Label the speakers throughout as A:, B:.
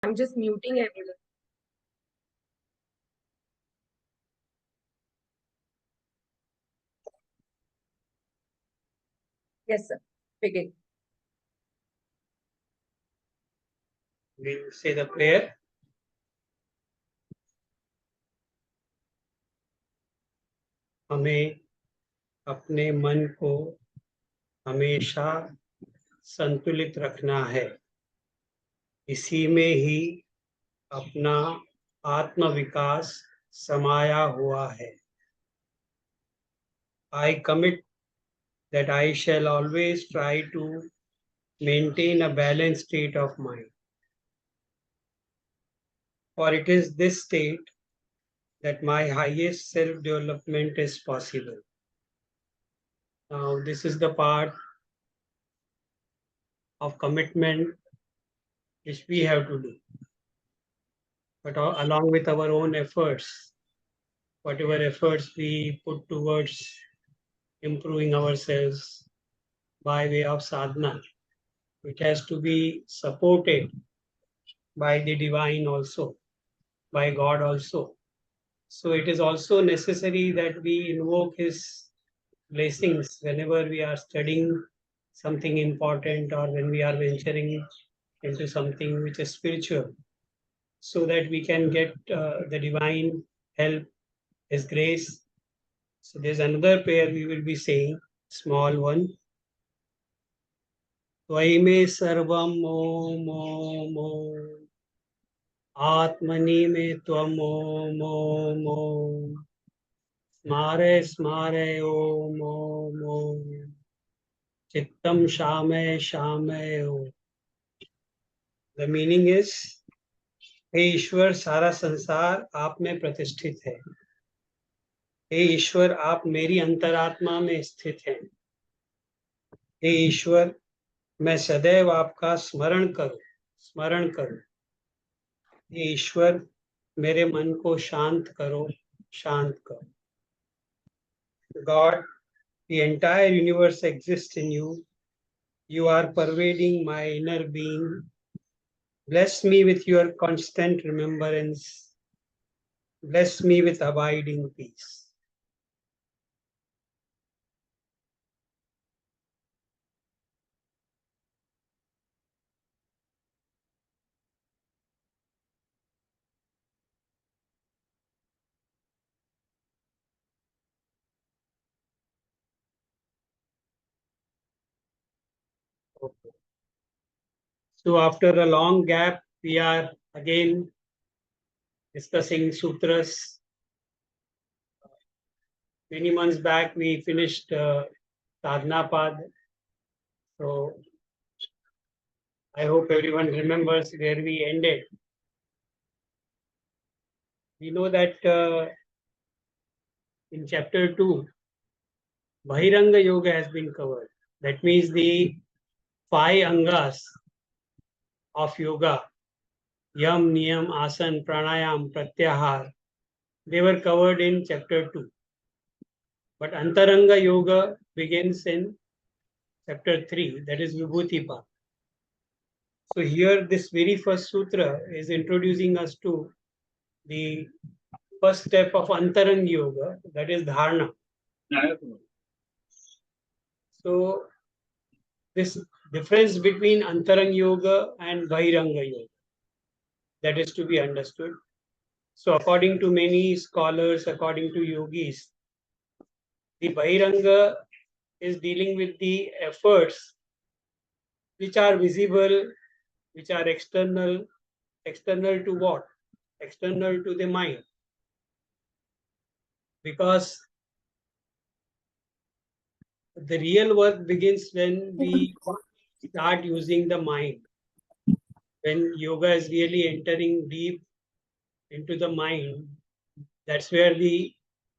A: I'm just muting everyone. Yes, sir. Begin.
B: We'll say the prayer. हमें अपने मन को हमेशा संतुलित रखना है. इसी में ही अपना आत्म विकास समाया हुआ है. I commit that I shall always try to maintain a balanced state of mind. For it is this state that my highest self-development is possible. Now, this is the part of commitment which we have to do. But along with our own efforts, whatever efforts we put towards improving ourselves by way of sadhana, it has to be supported by the divine also, by God also. So it is also necessary that we invoke His blessings whenever we are studying something important or when we are venturing into something which is spiritual, so that we can get the divine help, His grace. So there's another prayer we will be saying, small one. Tvaime sarvam om om om. Atmani me tvam om om om. Smare smare om om om. Chittam shame shame om. The meaning is, हे ईश्वर, सारा संसार आप में प्रतिष्ठित है. हे ईश्वर, आप मेरी अंतरात्मा में स्थित हैं. हे ईश्वर, मैं सदैव आपका स्मरण करूं. हे ईश्वर, मेरे मन को शांत करो. God, the entire universe exists in you. You are pervading my inner being. Bless me with your constant remembrance. Bless me with abiding peace. Okay. So after a long gap, we are again discussing sutras. Many months back, we finished Sadhana Pad. So I hope everyone remembers where we ended. We know that in chapter 2, Bahiranga Yoga has been covered. That means the 5 angas of yoga, yam, niyam, asan, pranayam, pratyahar, they were covered in chapter 2. But Antaranga Yoga begins in chapter 3, that is Vibhuti part. So here this very first sutra is introducing us to the first step of Antaranga Yoga, that is Dharana. So this difference between Antaranga Yoga and Bahiranga Yoga, that is to be understood. So according to many scholars, according to yogis, the Bahiranga is dealing with the efforts which are visible, which are external. External to what? External to the mind. Because the real work begins when we start using the mind. When yoga is really entering deep into the mind, that's where the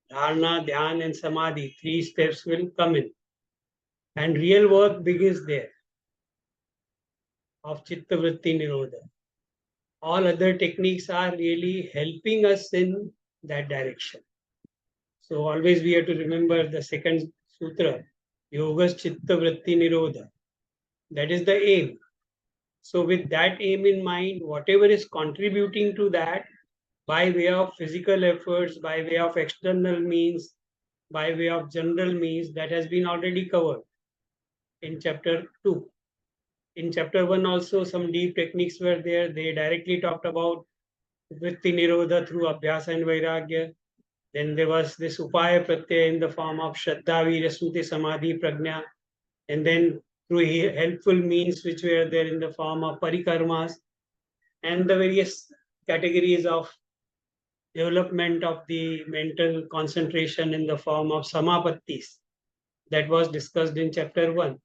B: dharana, dhyan, and samadhi, 3 steps will come in. And real work begins there of chitta vritti nirodha. All other techniques are really helping us in that direction. So always we have to remember the second sutra, yogas chitta vritti nirodha. That is the aim. So with that aim in mind, whatever is contributing to that by way of physical efforts, by way of external means, by way of general means, that has been already covered in chapter 2. In chapter 1 also some deep techniques were there. They directly talked about vritti nirodha through abhyasa and vairagya. Then there was this upaya pratyaya in the form of shraddha, virya, smriti, samadhi, prajna. And then through helpful means which were there in the form of parikarmas and the various categories of development of the mental concentration in the form of samapattis that was discussed in chapter 1.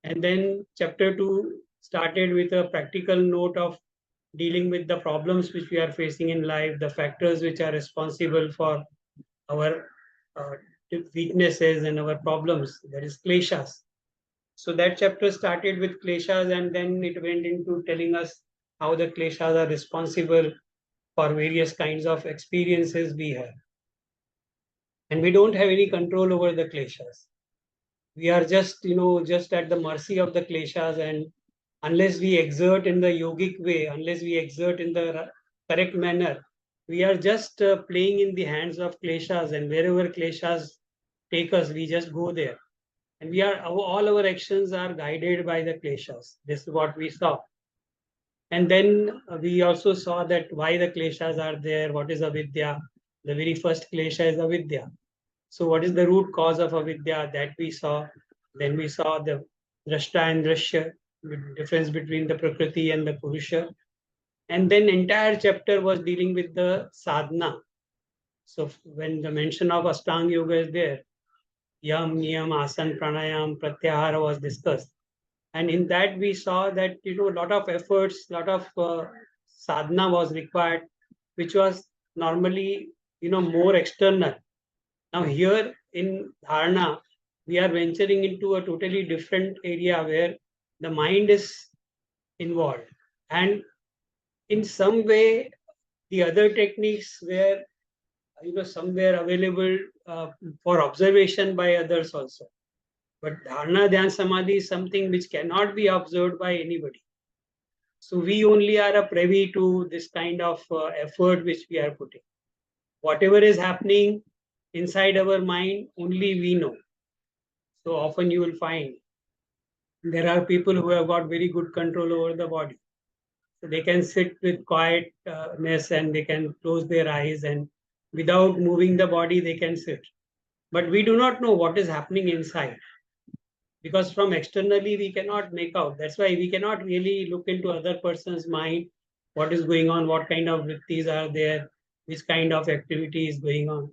B: And then chapter 2 started with a practical note of dealing with the problems which we are facing in life, the factors which are responsible for our uh, weaknesses and our problems, that is kleshas. So that chapter started with kleshas and then it went into telling us how the kleshas are responsible for various kinds of experiences we have. And we don't have any control over the kleshas. We are just, just at the mercy of the kleshas, and unless we exert in the yogic way, unless we exert in the correct manner, we are just playing in the hands of kleshas, and wherever kleshas take us, we just go there. And we are all our actions are guided by the kleshas. This is what we saw. And then we also saw that why the kleshas are there, what is avidya. The very first klesha is avidya. So what is the root cause of avidya, that we saw. Then we saw the drashta and drashya, difference between the prakriti and the purusha. And then entire chapter was dealing with the sadhana. So when the mention of Ashtanga yoga is there, yam, niyam, asan, pranayam, pratyahara was discussed. And in that we saw that a lot of efforts, lot of sadhana was required, which was normally more external. Now here in Dharana, we are venturing into a totally different area where the mind is involved. And in some way, the other techniques were somewhere available for observation by others also. But Dharana, Dhyan, Samadhi is something which cannot be observed by anybody. So we only are a privy to this kind of effort which we are putting. Whatever is happening inside our mind, only we know. So often you will find there are people who have got very good control over the body. So they can sit with quietness and they can close their eyes, and without moving the body, they can sit. But we do not know what is happening inside, because from externally we cannot make out. That's why we cannot really look into other person's mind, what is going on, what kind of vrittis are there, which kind of activity is going on.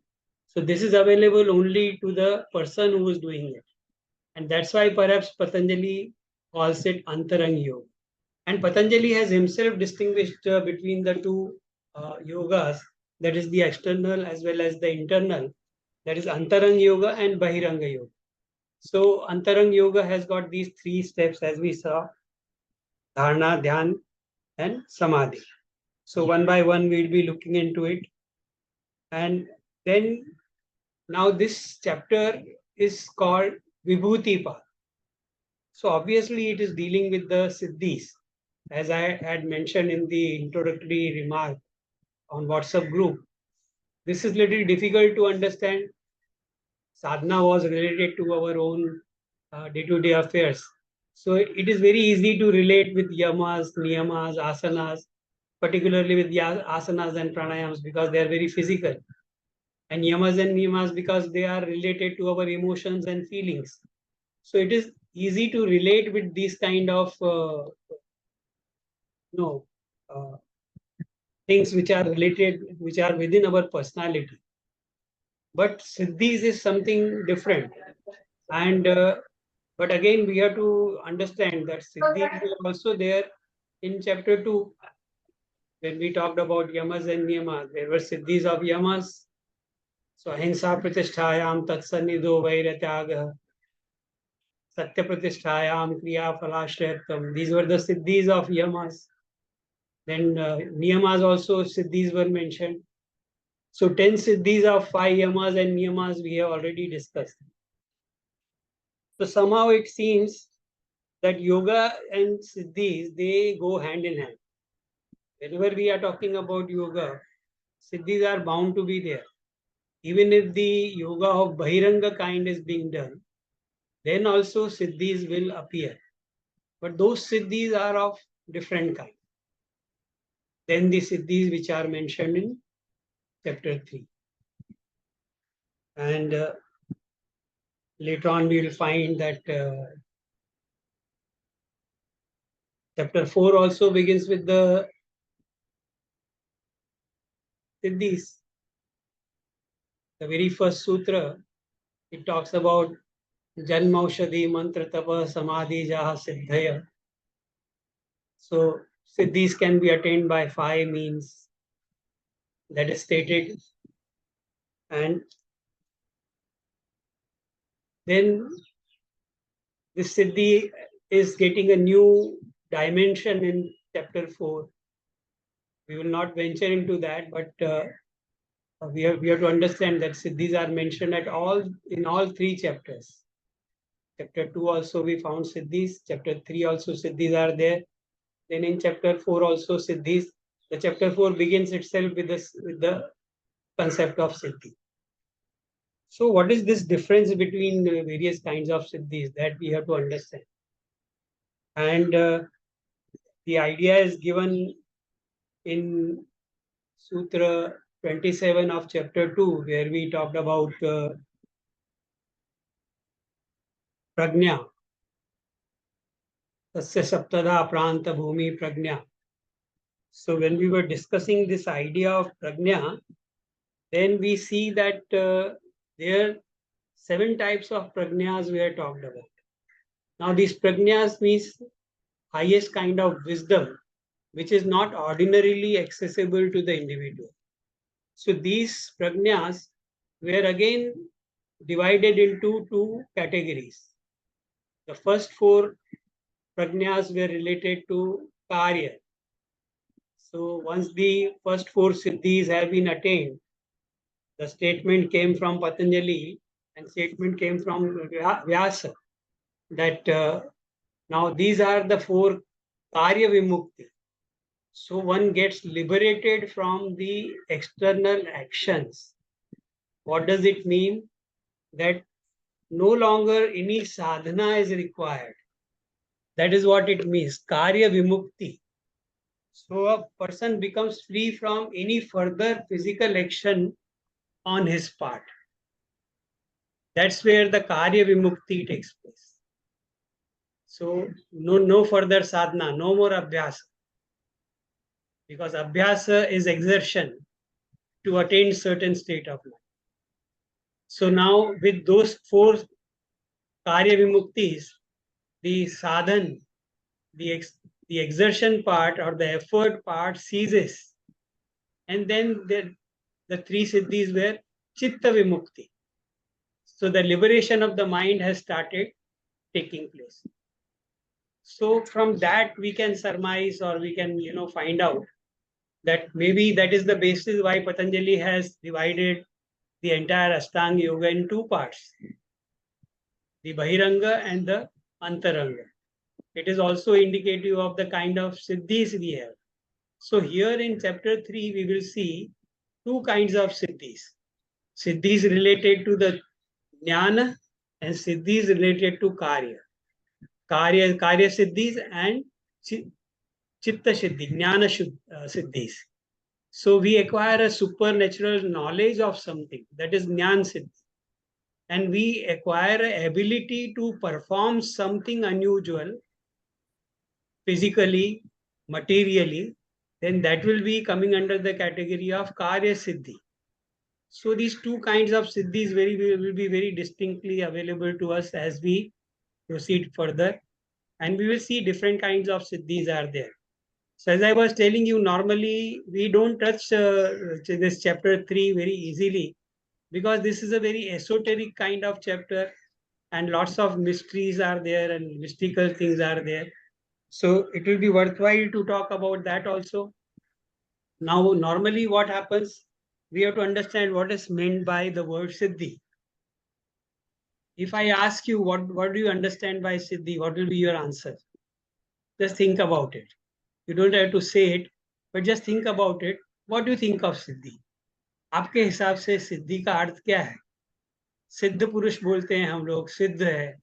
B: So this is available only to the person who is doing it. And that's why perhaps Patanjali calls it Antaranga Yoga. And Patanjali has himself distinguished between the two yogas, that is the external as well as the internal, that is Antaranga Yoga and Bahiranga Yoga. So Antaranga Yoga has got these three steps as we saw: Dharana, Dhyan, and Samadhi. So one by one we'll be looking into it. And then now this chapter is called Vibhuti Path. So obviously it is dealing with the Siddhis. As I had mentioned in the introductory remark on WhatsApp group, this is little difficult to understand. Sadhana was related to our own day-to-day affairs. So it is very easy to relate with yamas, niyamas, asanas, particularly with the asanas and pranayams, because they are very physical. And yamas and niyamas because they are related to our emotions and feelings. So it is easy to relate with these kind of no things which are related, which are within our personality. But siddhis is something different. And but again, we have to understand that siddhis is also there in chapter 2. When we talked about yamas and niyamas, there were siddhis of yamas. So ahimsa pratisthayam tatsanido vairataga, satya pratisthayam kriya phalashrayatvam. These were the siddhis of yamas. Then niyamas also siddhis were mentioned. So 10 siddhis of 5 yamas and niyamas we have already discussed. So somehow it seems that yoga and siddhis, they go hand in hand. Whenever we are talking about yoga, siddhis are bound to be there. Even if the yoga of Bahiranga kind is being done, then also siddhis will appear. But those siddhis are of different kind than the siddhis which are mentioned in chapter 3. And later on, we will find that chapter 4 also begins with the siddhis. The very first sutra, it talks about Janmaushadhi mantra tapa samadhi jaha siddhaya. So siddhis can be attained by 5 means that is stated. And then this siddhi is getting a new dimension in chapter 4. We will not venture into that, but we have to understand that siddhis are mentioned in all 3 chapters. Chapter 2 also we found siddhis. Chapter 3 also siddhis are there. Then in chapter 4 also siddhis. The chapter 4 begins itself with the concept of siddhi. So what is this difference between the various kinds of siddhis that we have to understand? And the idea is given in Sutra 27 of chapter 2, where we talked about prajna, tasya saptada pranta bhumi prajna. So when we were discussing this idea of prajna, then we see that there are 7 types of prajnas we are talked about. Now these prajnas means highest kind of wisdom, which is not ordinarily accessible to the individual. So these prajnas were again divided into 2 categories. The first 4 prajnas were related to karya. So once the first 4 siddhis have been attained, the statement came from Patanjali and statement came from Vyasa that now these are the 4 karya vimukti. So one gets liberated from the external actions. What does it mean? That no longer any sadhana is required. That is what it means, karya vimukti. So a person becomes free from any further physical action on his part. That's where the karya vimukti takes place. So no further sadhana, no more abhyasa. Because abhyasa is exertion to attain certain state of mind. So now with those 4 karya vimuktis, the sadhan, the exertion part or the effort part ceases. And then the 3 siddhis were chitta vimukti. So the liberation of the mind has started taking place. So from that we can surmise or we can find out that maybe that is the basis why Patanjali has divided the entire Ashtanga yoga in 2 parts, the Bahiranga and the Antaranga. It is also indicative of the kind of siddhis we have. So here in chapter 3 we will see 2 kinds of siddhis. Siddhis related to the jnana and siddhis related to karya. Karya siddhis and chitta siddhi, jnana siddhis. So we acquire a supernatural knowledge of something, that is jnana siddhi. And we acquire an ability to perform something unusual physically, materially, then that will be coming under the category of karya siddhi. So these 2 kinds of siddhis will be very distinctly available to us as we proceed further. And we will see different kinds of siddhis are there. So as I was telling you, normally we don't touch this chapter 3 very easily because this is a very esoteric kind of chapter and lots of mysteries are there and mystical things are there. So it will be worthwhile to talk about that also. Now, normally what happens, we have to understand what is meant by the word siddhi. If I ask you what do you understand by Siddhi, what will be your answer? Just think about it. You don't have to say it, but just think about it. What do you think of Siddhi? आपके हिसाब से सिद्धि का अर्थ क्या है? सिद्ध पुरुष बोलते हैं हम लोग, सिद्ध है,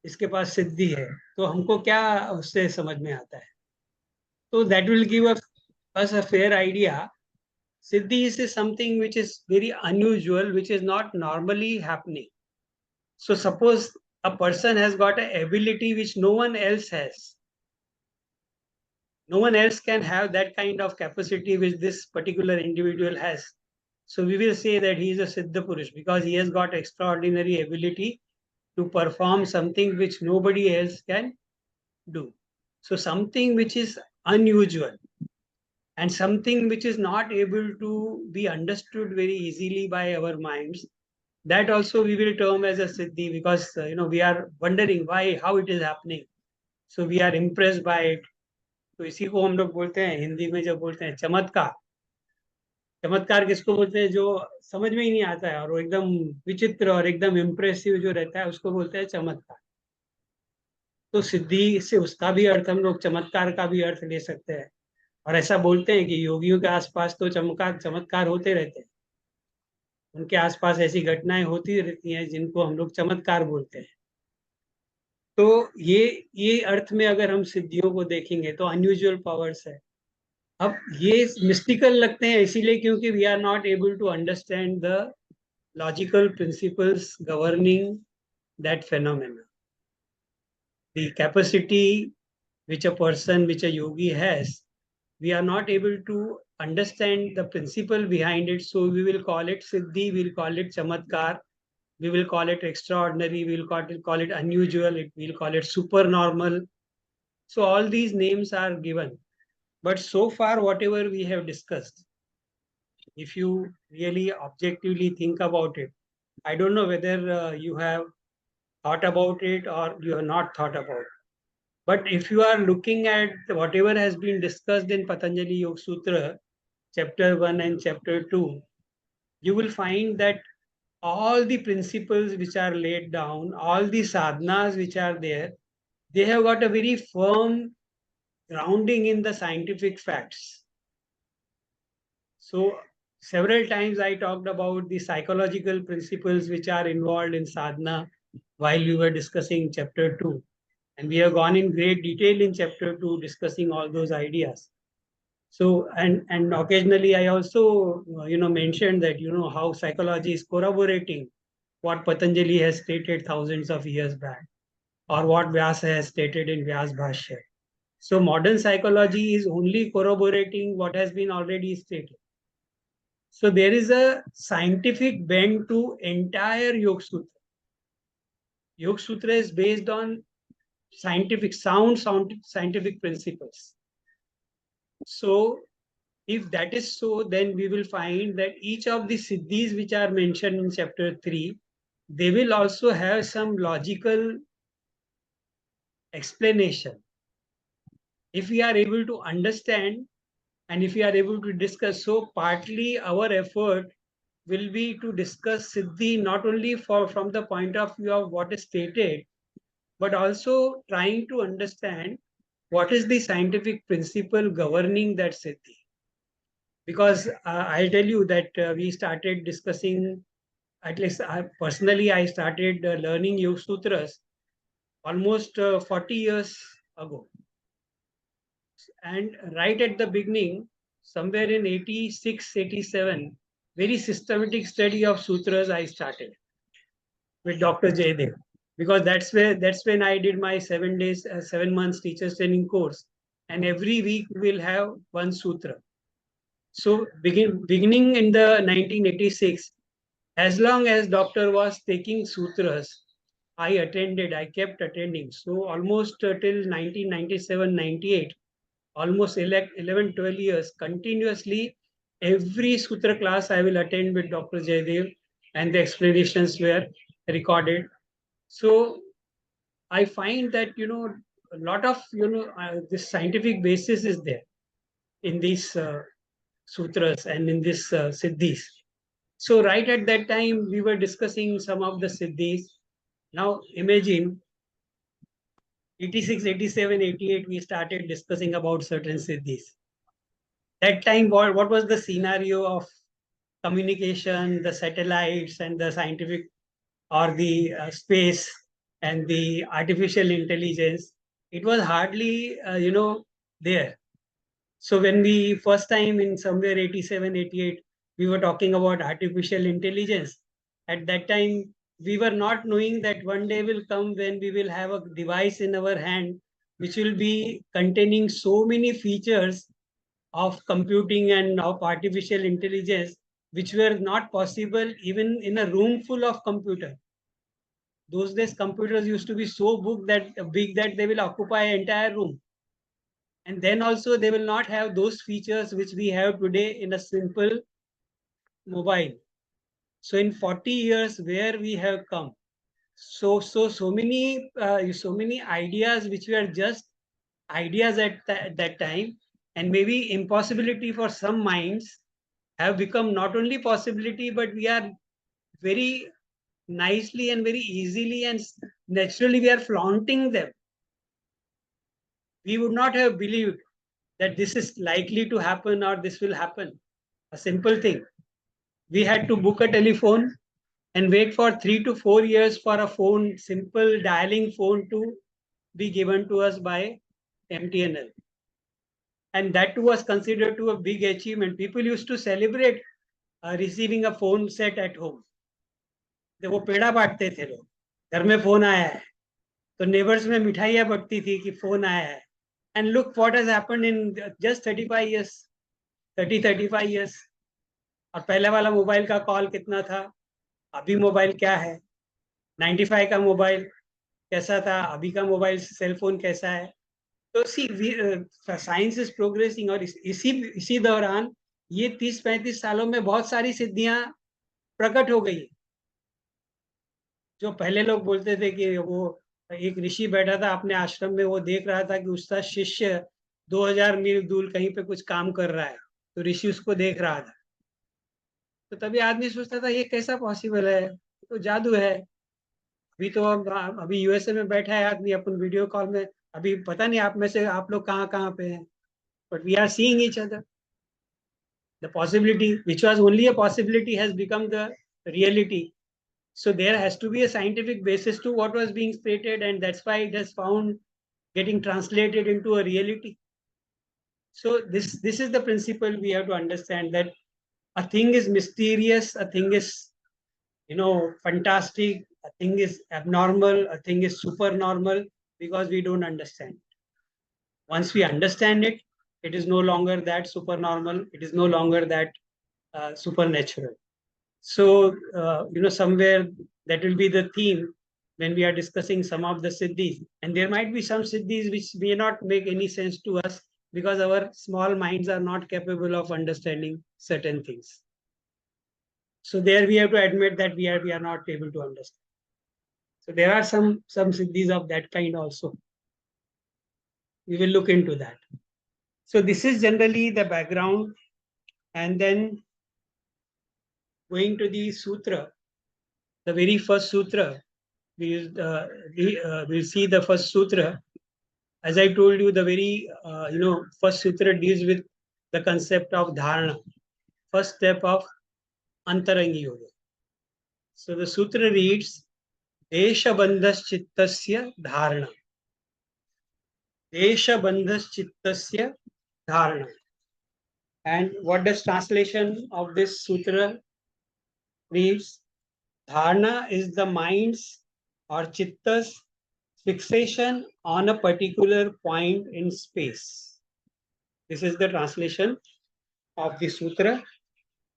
B: इसके पास सिद्धि है, तो हमको क्या उससे समझ में आता है? तो that will give us a fair idea. Siddhi is something which is very unusual, which is not normally happening. So suppose a person has got an ability which no one else has. No one else can have that kind of capacity which this particular individual has. So we will say that he is a Siddha Purush because he has got extraordinary ability to perform something which nobody else can do. So something which is unusual and something which is not able to be understood very easily by our minds, that also we will term as a Siddhi because we are wondering why, how it is happening. So we are impressed by it. तो इसी को हम लोग बोलते हैं हिंदी में जब बोलते हैं चमत्कार. चमत्कार किसको बोलते हैं? जो समझ में ही नहीं आता है और वो एकदम विचित्र और एकदम इम्प्रेसिव जो रहता है उसको बोलते हैं चमत्कार. तो सिद्धि से उसका भी अर्थ हम लोग चमत्कार का भी अर्थ ले सकते हैं. और ऐसा बोलते हैं कि योगियों के आसपास तो चमत्कार चमत्कार होते रहते हैं. उनके आसपास ऐसी घटनाएं होती रहती हैं जिनको हम लोग चमत्कार बोलते हैं. तो ये अर्थ में अगर हम सिद्धियों को देखेंगे तो अनयूजुअल पावर्स है. अब ये मिस्टिकल लगते हैं इसीलिए क्योंकि we are not able to understand the logical principles governing that phenomena. The capacity which a person, which a yogi has, we are not able to understand the principle behind it. So we will call it Siddhi, we will call it Chamatkar, we will call it extraordinary, we will call it unusual, we will call it supernormal. So all these names are given. But so far, whatever we have discussed, if you really objectively think about it, I don't know whether you have thought about it or you have not thought about it. But if you are looking at whatever has been discussed in Patanjali Yoga Sutra, chapter 1 and chapter 2, you will find that all the principles which are laid down, all the sadhanas which are there, they have got a very firm grounding in the scientific facts. So several times I talked about the psychological principles which are involved in sadhana while we were discussing chapter 2. And we have gone in great detail in chapter 2 discussing all those ideas. So, and occasionally I also, mentioned that, how psychology is corroborating what Patanjali has stated thousands of years back or what Vyasa has stated in Vyas Bhashya. So modern psychology is only corroborating what has been already stated. So there is a scientific bend to entire Yoga Sutra. Yoga Sutra is based on sound scientific principles. So if that is so, then we will find that each of the siddhis which are mentioned in chapter 3, they will also have some logical explanation. If we are able to understand and if we are able to discuss, so partly our effort will be to discuss siddhi not only from the point of view of what is stated, but also trying to understand what is the scientific principle governing that siddhi. Because I'll tell you that we started discussing, at least personally, I started learning Yoga Sutras almost 40 years ago. And right at the beginning, somewhere in 86, 87, very systematic study of sutras I started with Dr. Jaydev. Because that's when I did my 7 days, 7 months teachers training course. And every week we'll have one sutra. So beginning in the 1986, as long as doctor was taking sutras, I kept attending. So almost till 1997, 98, almost 11, 12 years, continuously, every sutra class I will attend with Dr. Jaydev and the explanations were recorded. So I find that, a lot of, this scientific basis is there in these sutras and in this siddhis. So right at that time, we were discussing some of the siddhis. Now imagine 86, 87, 88, we started discussing about certain siddhis. That time, what was the scenario of communication, the satellites and the scientific or the space and the artificial intelligence? It was hardly, there. So when we first time in somewhere 87, 88, we were talking about artificial intelligence. At that time, we were not knowing that one day will come when we will have a device in our hand which will be containing so many features of computing and of artificial intelligence which were not possible even in a room full of computer. Those days computers used to be so big that they will occupy an entire room, and then also they will not have those features which we have today in a simple mobile. So in 40 years where we have come, so many ideas which were just ideas at that time, and maybe impossibility for some minds, have become not only possibility, but we are very nicely and very easily and naturally we are flaunting them. We would not have believed that this is likely to happen or this will happen. A simple thing. We had to book a telephone and wait for 3 to 4 years for a phone, simple dialing phone to be given to us by MTNL. And that too was considered to a big achievement. People used to celebrate receiving a phone set at home. वो पेड़ा बांटते थे लोग, घर में phone आया है, तो neighbours में मिठाइयाँ बंटती थी कि फोन आया है. And look what has happened in just 35 years, 35 years. और पहले वाला मोबाइल का कॉल कितना था, अभी मोबाइल क्या है, 95 का मोबाइल कैसा था, अभी का मोबाइल सेलफोन कैसा है. तो सी साइंस इज प्रोग्रेसिंग, और इसी दौरान ये 30-35 सालों में बहुत सारी सिद्धियां प्रकट हो गई. जो पहले लोग बोलते थे कि वो एक ऋषि बैठा था अपने आश्रम में, वो देख रहा था कि उसका शिष्य 2000 मील दूर कहीं पे कुछ काम कर रहा है, तो ऋषि उसको देख रहा था. तो तभी आदमी सोचता था ये कैसा पॉसिबल है, तो जादू है. अभी तो अभी यूएसए में बैठा है आदमी अपन वीडियो कॉल में, अभी पता नहीं आप में से आप लोग कहाँ कहाँ पे हैं, but we are seeing each other. The possibility which was only a possibility has become the reality. So there has to be a scientific basis to what was being stated, and that's why it has found getting translated into a reality. So this is the principle we have to understand, that a thing is mysterious, a thing is fantastic, a thing is abnormal, a thing is supernormal, because we don't understand. Once we understand it, it is no longer that supernormal, it is no longer that supernatural. So, somewhere that will be the theme when we are discussing some of the siddhis. And there might be some siddhis which may not make any sense to us because our small minds are not capable of understanding certain things. So there we have to admit that we are not able to understand. So there are some siddhis of that kind also. We will look into that. So this is generally the background, and then going to the sutra, the very first sutra, we'll see the first sutra. As I told you, the very first sutra deals with the concept of dharana, first step of Antaranga yoga. So the sutra reads, Desha bandhas chittasya dharana. Desha bandhas chittasya dharana. And what does translation of this sutra reads? Dharana is the mind's or chitta's fixation on a particular point in space. This is the translation of the sutra.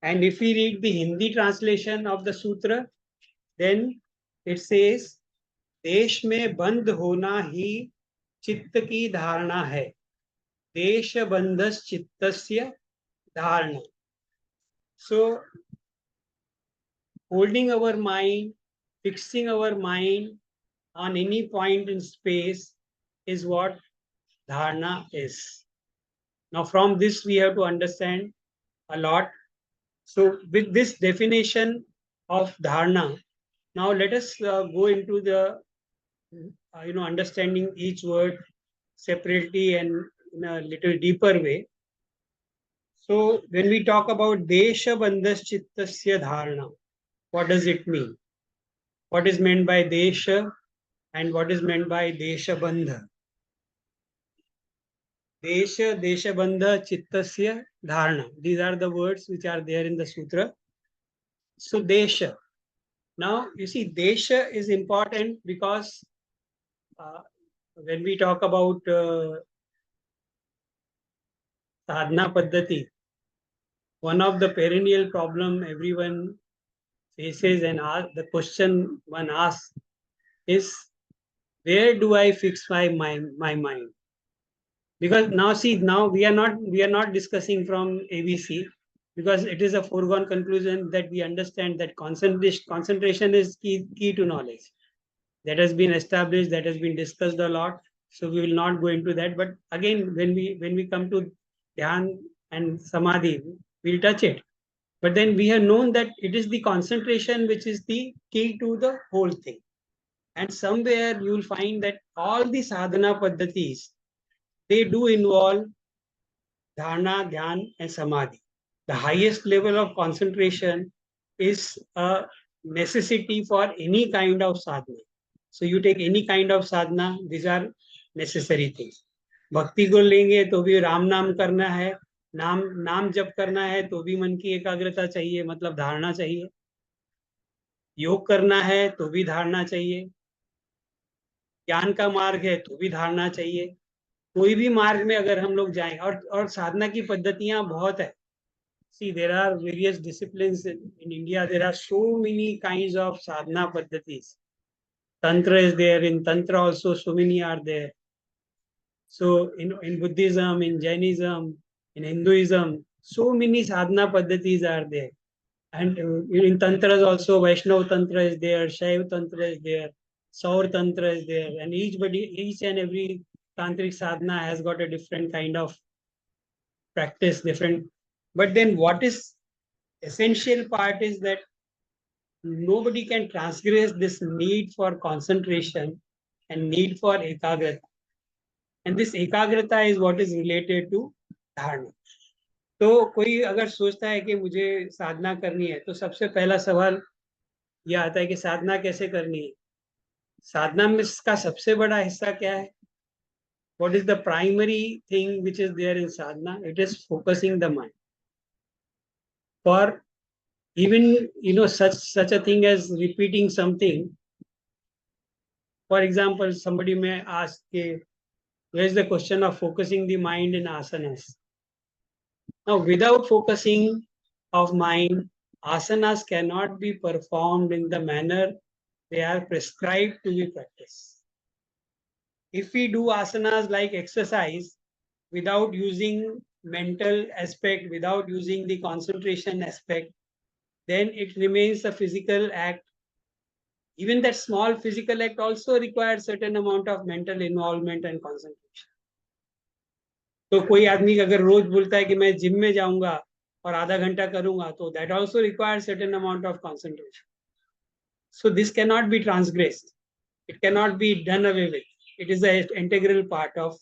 B: And if we read the Hindi translation of the sutra, then it says, देश में बंद होना ही चित्त की धारणा है, देश बंधस चित्तस्य धारणा. So holding our mind, fixing our mind on any point in space is what dharana is. Now from this we have to understand a lot. So with this definition of dharana, Now let us go into the understanding each word separately and in a little deeper way. So when we talk about Desha Bandhas Chittasya Dharana, what does it mean? What is meant by Desha and what is meant by Desha Bandha? Desha, Desha Bandha, Chittasya Dharana. These are the words which are there in the Sutra. So Desha. Now you see Desha is important because when we talk about sadhana paddhati, one of the perennial problem everyone faces and the question one asks is, where do I fix my mind? Because now see, now we are not discussing from ABC, because it is a foregone conclusion that we understand that concentration is key to knowledge. That has been established, that has been discussed a lot. So we will not go into that. But again, when we come to dhyan and samadhi, we'll touch it. But then we have known that it is the concentration which is the key to the whole thing. And somewhere you will find that all the sadhana paddhatis, they do involve dharana, dhyan, and samadhi. The highest level of concentration is a necessity for any kind of sadhana. So you take any kind of sadhana, these are necessary things. भक्ति को लेंगे तो भी राम नाम करना है, नाम नाम जप करना है तो भी मन की एकाग्रता चाहिए, मतलब धारणा चाहिए. योग करना है तो भी धारणा चाहिए. ज्ञान का मार्ग है तो भी धारणा चाहिए. कोई भी मार्ग में अगर हम लोग जाएं, और साधना की पद्धतियां बहुत है. See, there are various disciplines in India. There are so many kinds of sadhana paddhatis. Tantra is there. In Tantra also, so many are there. So in Buddhism, in Jainism, in Hinduism, so many sadhana paddhatis are there. And in Tantras also, Vaishnav Tantra is there, Shaiv Tantra is there, Saur Tantra is there. And each and every tantric sadhana has got a different kind of practice, different. But then what is essential part is that nobody can transgress this need for concentration and need for ekagrata. And this ekagrata is what is related to dharana. तो कोई अगर सोचता है कि मुझे साधना करनी है, तो सबसे पहला सवाल यह आता है कि साधना कैसे करनी है. साधना में इसका सबसे बड़ा हिस्सा क्या है? What is the primary thing which is there in sadhana? It is focusing the mind. For even such a thing as repeating something. For example, somebody may ask, where is the question of focusing the mind in asanas? Now, without focusing of mind, asanas cannot be performed in the manner they are prescribed to be practiced. If we do asanas like exercise without using mental aspect, without using the concentration aspect, then it remains a physical act. Even that small physical act also requires certain amount of mental involvement and concentration. तो कोई आदमी अगर रोज बोलता है कि मैं gym में जाऊंगा और आधा घंटा करूंगा, तो that also requires certain amount of concentration. So this cannot be transgressed. It cannot be done away with. It is an integral part of.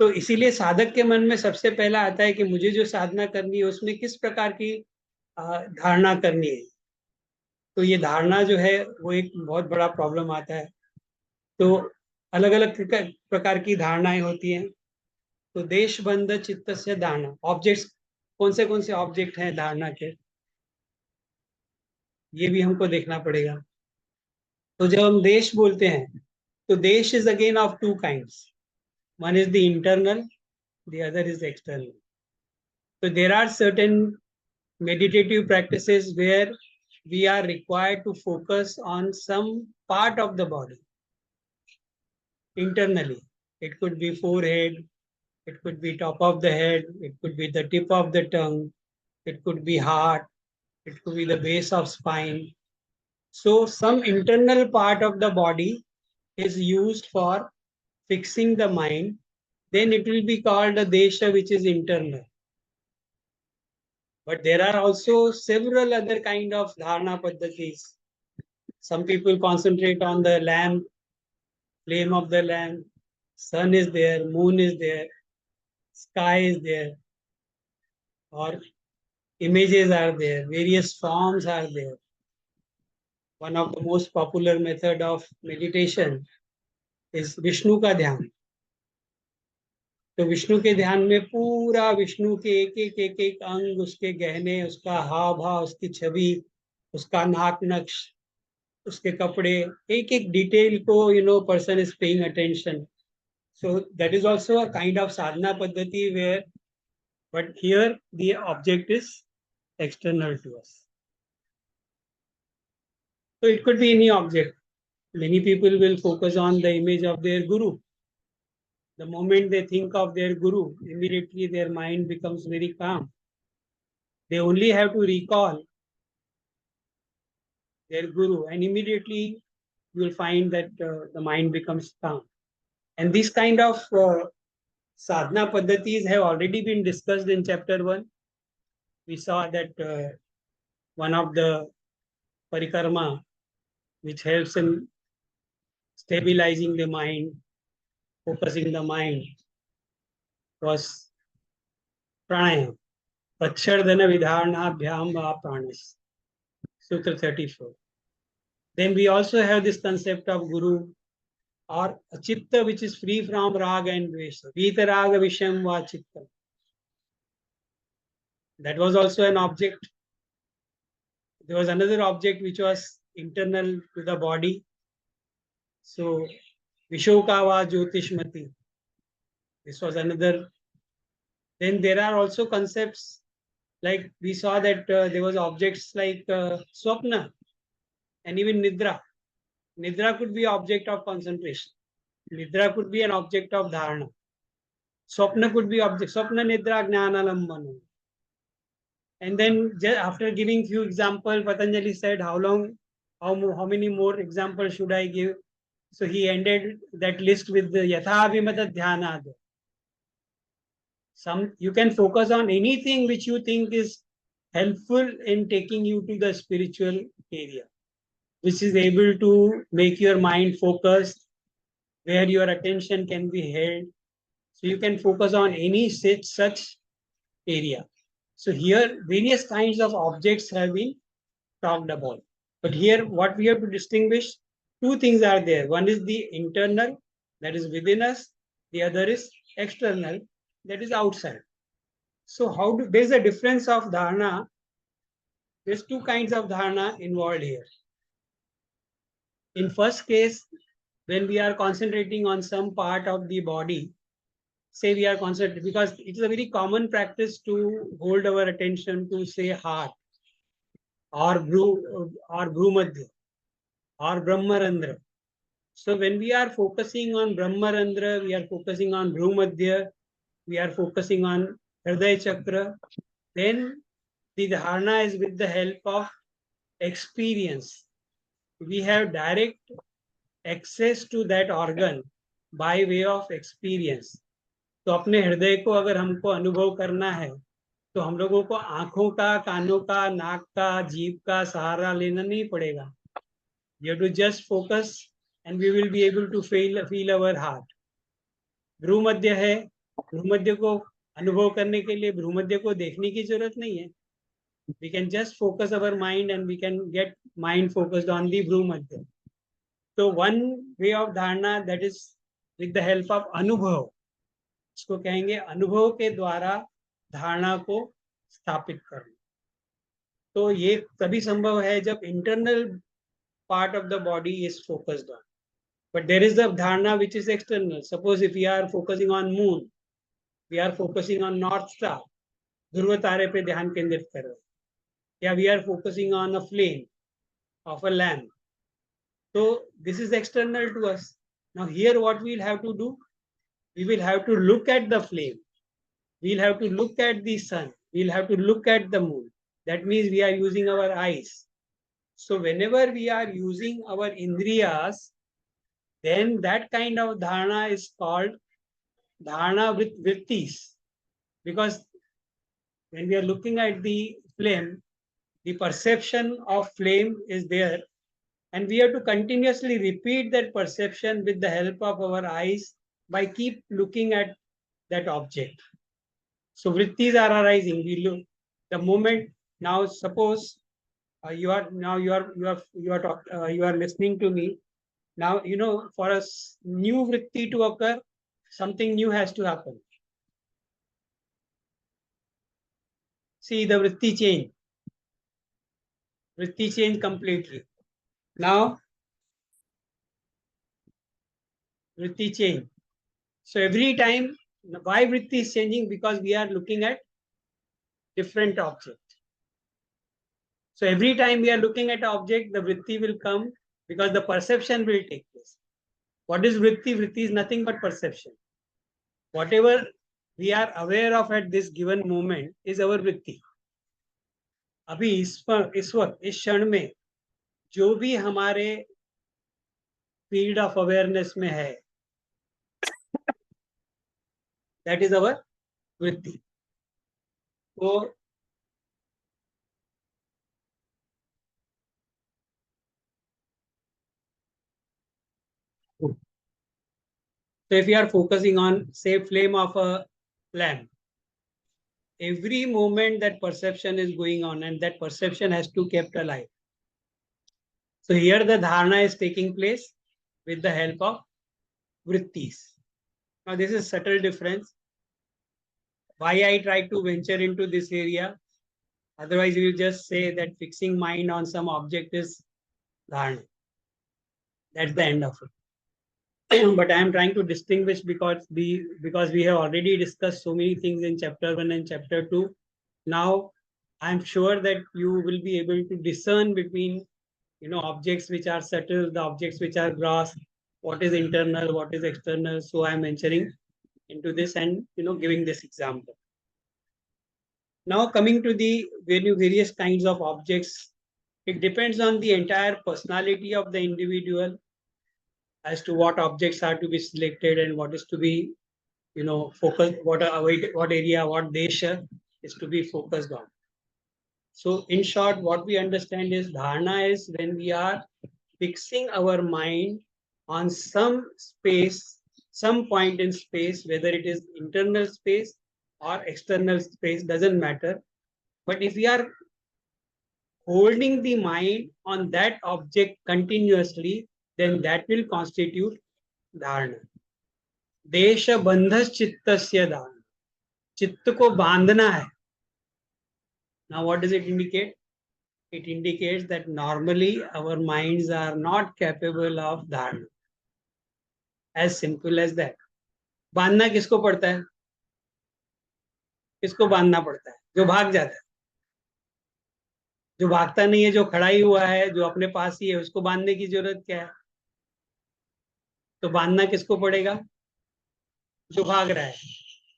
B: तो इसीलिए साधक के मन में सबसे पहला आता है कि मुझे जो साधना करनी है उसमें किस प्रकार की धारणा करनी है. तो ये धारणा जो है वो एक बहुत बड़ा प्रॉब्लम आता है. तो अलग अलग प्रकार की धारणाएं होती हैं. तो देश बंध चित्त से धारणा. ऑब्जेक्ट्स कौन से ऑब्जेक्ट हैं धारणा के, ये भी हमको देखना पड़ेगा. तो जब हम देश बोलते हैं, तो देश is again of two kinds. One is the internal, the other is external. So there are certain meditative practices where we are required to focus on some part of the body internally. It could be forehead, it could be top of the head, it could be the tip of the tongue, it could be heart, it could be the base of spine. So some internal part of the body is used for fixing the mind. Then it will be called a desha, which is internal. But there are also several other kind of dharana paddhatis. Some people concentrate on the lamp, flame of the lamp, sun is there, moon is there, sky is there, or images are there, various forms are there. One of the most popular method of meditation is Vishnu का ध्यान. तो विष्णु के ध्यान में पूरा विष्णु के एक अंग, उसके गहने, उसका हाव भाव, उसकी छवि, उसका नाक नक्श, उसके कपड़े, एक एक डिटेल को person is paying attention. So that is also a kind of sadhana paddhati where, but here the object is external to us. So it could be any object. Many people will focus on the image of their guru. The moment they think of their guru, immediately their mind becomes very calm. They only have to recall their guru, and immediately you will find that the mind becomes calm. And these kind of sadhana paddhatis have already been discussed in chapter 1. We saw that one of the parikarma which helps in stabilizing the mind, focusing the mind, was pranayam. Pachardana vidharnabhyam va pranas. Sutra 34. Then we also have this concept of guru or a chitta which is free from raga and dvesha. Vitaraga visham va chitta. That was also an object. There was another object which was internal to the body. So Vishoka va Jyotishmati. This was another. Then there are also concepts like we saw that there was objects like swapna and even nidra. Nidra could be object of concentration. Nidra could be an object of dharana. Swapna could be object. Swapna nidra jnanalambana. And then after giving few examples, Patanjali said, how many more examples should I give? So he ended that list with the yatha vimata dhyana. You can focus on anything which you think is helpful in taking you to the spiritual area, which is able to make your mind focused, where your attention can be held. So you can focus on any such area. So here various kinds of objects have been talked about. But here what we have to distinguish, two things are there. One is the internal, that is within us. The other is external, that is outside. So there's a difference of dharana. There's two kinds of dharana involved here. In first case, when we are concentrating on some part of the body, say we are concentrating, because it is a very common practice to hold our attention to say heart or bhrumadhya or brahmarandra. So when we are focusing on brahmarandra, we are focusing on bhrumadhya, we are focusing on hridaya chakra, then the dharana is with the help of experience. We have direct access to that organ by way of experience. तो अपने हृदय को अगर हमको अनुभव करना है तो हम लोगों को आंखों का, कानों का, नाक का, जीभ का सहारा लेना नहीं पड़ेगा. You have to just focus and we will be able to feel our heart. भ्रूमध्य है, भ्रूमध्य को अनुभव करने के लिए भ्रूमध्य को देखने की जरूरत नहीं है. We can just focus our mind and we can get mind focused on the bhrumadhya. So one way of dharana, that is with the help of अनुभव. इसको कहेंगे अनुभव के द्वारा धारणा को स्थापित करना. तो ये तभी संभव है जब internal part of the body is focused on. But there is the dharana which is external. Suppose if we are focusing on moon, we are focusing on north star, ध्रुव तारे पे ध्यान केंद्रित कर रहे हैं, या we are focusing on a flame of a lamp. So this is external to us. Now here what we'll have to do, we will have to look at the flame. We'll have to look at the sun. We'll have to look at the moon. That means we are using our eyes. So whenever we are using our indriyas, then that kind of dharana is called dharana with vrittis. Because when we are looking at the flame, the perception of flame is there. And we have to continuously repeat that perception with the help of our eyes by keep looking at that object. So vrittis are arising. We look the moment. Now suppose you are listening to me. Now for a new vritti to occur, something new has to happen. See the vritti change completely. Now vritti change. So every time, why vritti is changing? Because we are looking at different object. So every time we are looking at object, the vritti will come because the perception will take place. What is vritti? Vritti is nothing but perception. Whatever we are aware of at this given moment is our vritti. अभी इस वक्त इस क्षण में जो भी हमारे field of awareness में है, दैट इज अवर वृत्ति. तो if you are focusing on, say, flame of a lamp, every moment that perception is going on and that perception has to kept alive. So here the dharana is taking place with the help of vrittis. Now this is subtle difference. Why I try to venture into this area? Otherwise you just say that fixing mind on some object is dharana. That's the end of it. But I am trying to distinguish because we have already discussed so many things in chapter 1 and chapter 2. Now I am sure that you will be able to discern between objects which are subtle, the objects which are gross, what is internal, what is external. So I am venturing into this and giving this example. Now coming to the various kinds of objects, it depends on the entire personality of the individual as to what objects are to be selected and what is to be focused, what area, what desha is to be focused on. So in short, what we understand is dharana is when we are fixing our mind on some space, some point in space, whether it is internal space or external space, doesn't matter. But if we are holding the mind on that object continuously, then that will constitute dharana. देश बंधस चित्तस्य धारणा. चित्त को बांधना है. Now what does it indicate? It indicates that normally our minds are not capable of dharana. As simple as that. बांधना किसको पड़ता है? किसको बांधना पड़ता है? जो भाग जाता है. जो भागता नहीं है, जो खड़ा ही हुआ है, जो अपने पास ही है, उसको बांधने की जरूरत क्या है? तो बांधना किसको पड़ेगा? जो भाग रहा है.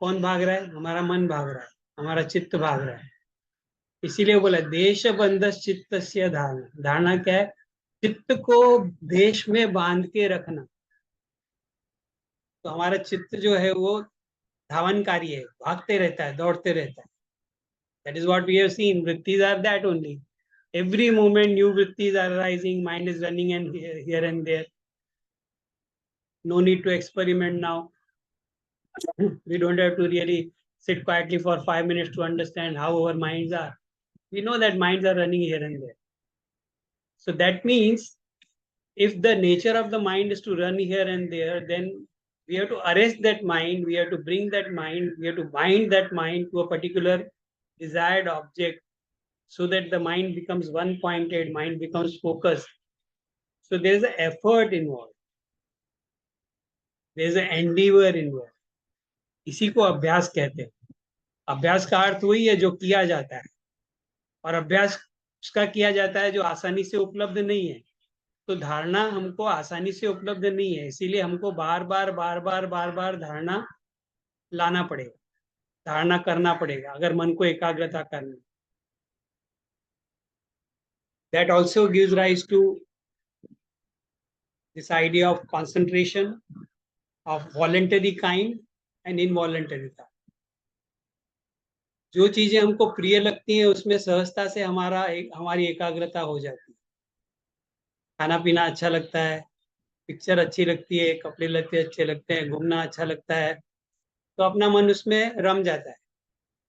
B: कौन भाग रहा है? हमारा मन भाग रहा है, हमारा चित्त भाग रहा है. इसीलिए बोला देश बंधस चित्तस्य धारणा. धारणा क्या है? चित्त को देश में बांध के रखना. तो हमारा चित्त जो है वो धावनकारी है, भागते रहता है, दौड़ते रहता है. That is what we have seen. Vrittis are that only. Every moment new vrittis are arising, mind is running and here and there. No need to experiment now. We don't have to really sit quietly for 5 minutes to understand how our minds are. We know that minds are running here and there. So that means if the nature of the mind is to run here and there, then we have to arrest that mind, we have to bring that mind, we have to bind that mind to a particular desired object so that the mind becomes one-pointed, mind becomes focused. So there is an effort involved. There is an endeavor involved. इसी को अभ्यास कहते हैं. अभ्यास का अर्थ वही है जो किया जाता है, और अभ्यास उसका किया जाता है जो आसानी से उपलब्ध नहीं है. तो धारणा हमको आसानी से उपलब्ध नहीं है, इसीलिए हमको बार बार धारणा लाना पड़ेगा, धारणा करना पड़ेगा अगर मन को एकाग्रता करना. That also gives rise to this idea of concentration of voluntary kind and involuntary kind. जो चीजें हमको प्रिय लगती हैं उसमें सहजता से हमारी एकाग्रता हो जाती है. खाना पीना अच्छा लगता है, पिक्चर अच्छी लगती है, कपड़े लगते अच्छे लगते हैं, घूमना अच्छा लगता है, तो अपना मन उसमें रम जाता है।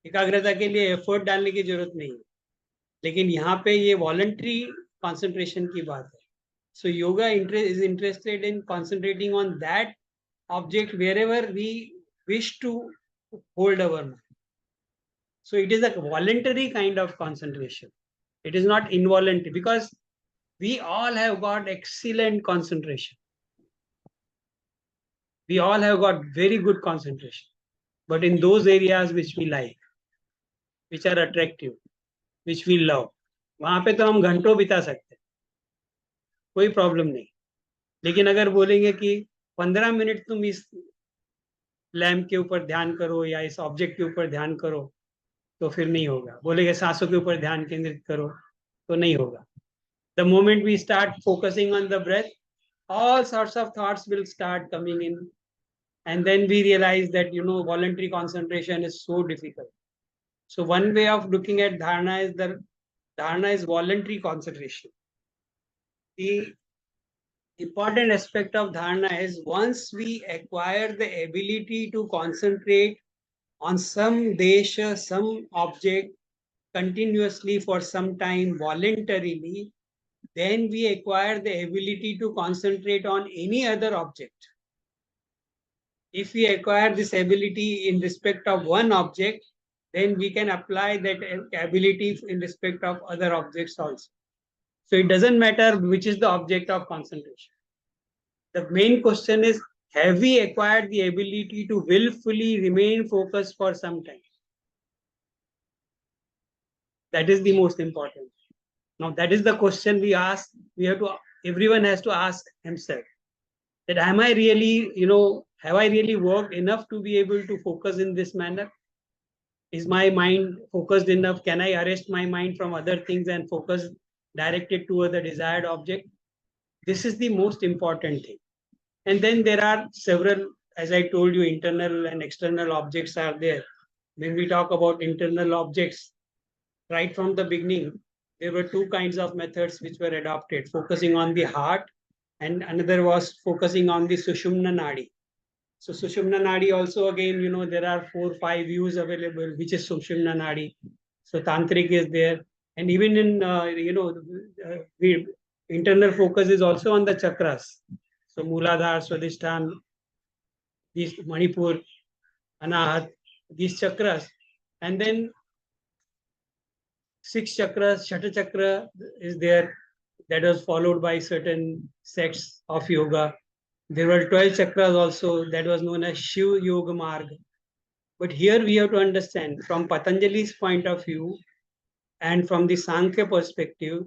B: एकाग्रता के लिए एफर्ट डालने की जरूरत नहीं है। लेकिन यहाँ पे ये वॉलंटरी कंसंट्रेशन की बात है. So yoga is interested in concentrating on that object wherever we wish to hold our mind. So it is a voluntary kind of concentration. It is not involuntary, because we all have got excellent concentration. We all have got very good concentration. But in those areas which we like, which are attractive, which we love, वहां पे तो हम घंटों बिता सकते हैं, कोई problem नहीं. लेकिन अगर बोलेंगे कि 15 मिनट तुम इस लैम्प के ऊपर ध्यान करो या इस ऑब्जेक्ट के ऊपर ध्यान करो, तो फिर नहीं होगा. बोलेंगे सांसों के ऊपर ध्यान केंद्रित करो, तो नहीं होगा. The moment we start focusing on the breath, all sorts of thoughts will start coming in, and then we realize that voluntary concentration is so difficult. So one way of looking at dharana is voluntary concentration. The important aspect of dharana is, once we acquire the ability to concentrate on some desha, some object continuously for some time voluntarily, then we acquire the ability to concentrate on any other object. If we acquire this ability in respect of one object, then we can apply that ability in respect of other objects also. So it doesn't matter which is the object of concentration. The main question is, have we acquired the ability to willfully remain focused for some time? That is the most important. Now that is the question we ask. Everyone has to ask himself, that am I really, have I really worked enough to be able to focus in this manner? Is my mind focused enough? Can I arrest my mind from other things and focus directed toward the desired object? This is the most important thing. And then there are several, as I told you, internal and external objects are there. When we talk about internal objects, right from the beginning, there were two kinds of methods which were adopted: focusing on the heart, and another was focusing on the Sushumna Nadi. So Sushumna Nadi also, again, there are 4-5 views available, which is Sushumna Nadi. So Tantric is there. And even in, the internal focus is also on the chakras. So Mooladhara, Swadhisthana, these Manipur, Anahat, these chakras. And then 6 chakras, Shata chakra is there. That was followed by certain sects of yoga. There were 12 chakras also, that was known as Shiv Yoga Marg. But here we have to understand, from Patanjali's point of view and from the Sankhya perspective,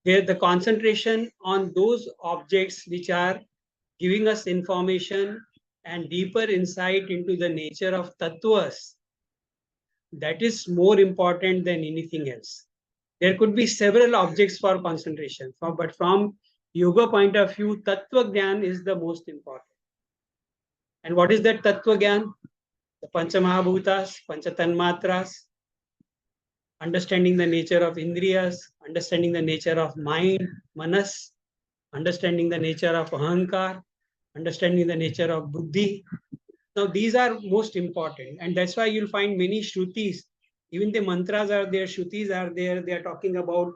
B: there the concentration on those objects which are giving us information and deeper insight into the nature of tattvas, that is more important than anything else. There could be several objects for concentration, but from yoga point of view, tattva gyan is the most important. And what is that tattva gyan? The Panchamahabhutas, Panchatanmatras, understanding the nature of indriyas, understanding the nature of mind, manas, understanding the nature of ahankar, understanding the nature of buddhi. Now, these are most important, and that's why you'll find many shrutis, even the mantras are there, shrutis are there, they are talking about,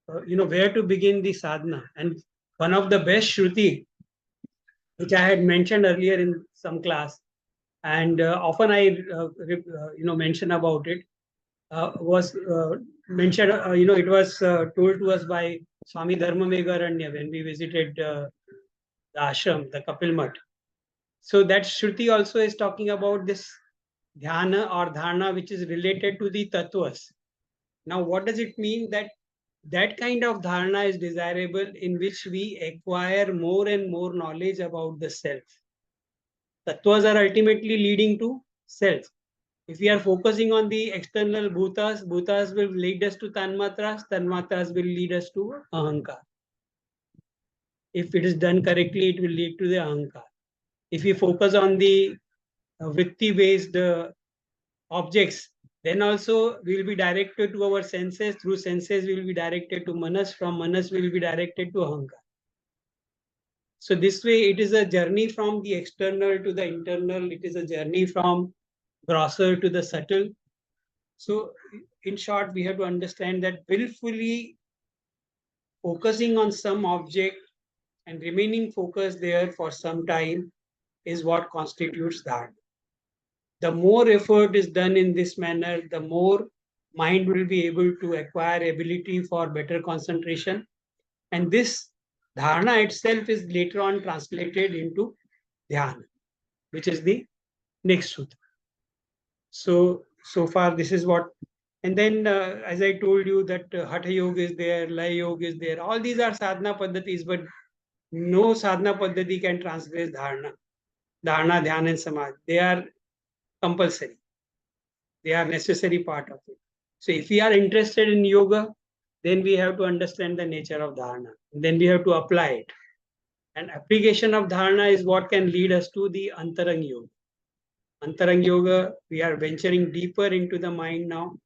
B: where to begin the sadhana. And one of the best shruti, which I had mentioned earlier in some class, and often I, mention about it, was mentioned, it was told to us by Swami Dharmamegaranya when we visited the ashram, the Kapil Mutt. So that Shruti also is talking about this dhyana or dharana, which is related to the tattvas. Now, what does it mean? That kind of dharana is desirable in which we acquire more and more knowledge about the self. Tattvas are ultimately leading to self. If we are focusing on the external bhutas, bhutas will lead us to tanmatras, tanmatras will lead us to ahankar. If it is done correctly, it will lead to the ahankar. If we focus on the vritti-based objects, then also we will be directed to our senses. Through senses, we will be directed to manas. From manas, we will be directed to ahankar. So this way, it is a journey from the external to the internal. It is a journey from grosser to the subtle. So in short, we have to understand that willfully focusing on some object and remaining focused there for some time is what constitutes that. The more effort is done in this manner, the more mind will be able to acquire ability for better concentration. And this dharana itself is later on translated into dhyana, which is the next sutra. So far, this is what. And then, as I told you, that Hatha Yoga is there, Laya Yoga is there. All these are sadhana paddhatis, but no sadhana paddhati can transgress dharana. Dharana, dhyana, and samadhi. They are compulsory. They are necessary part of it. So if we are interested in yoga, then we have to understand the nature of dharana. Then we have to apply it. And application of dharana is what can lead us to the Antaranga Yoga. Antaranga Yoga, we are venturing deeper into the mind now,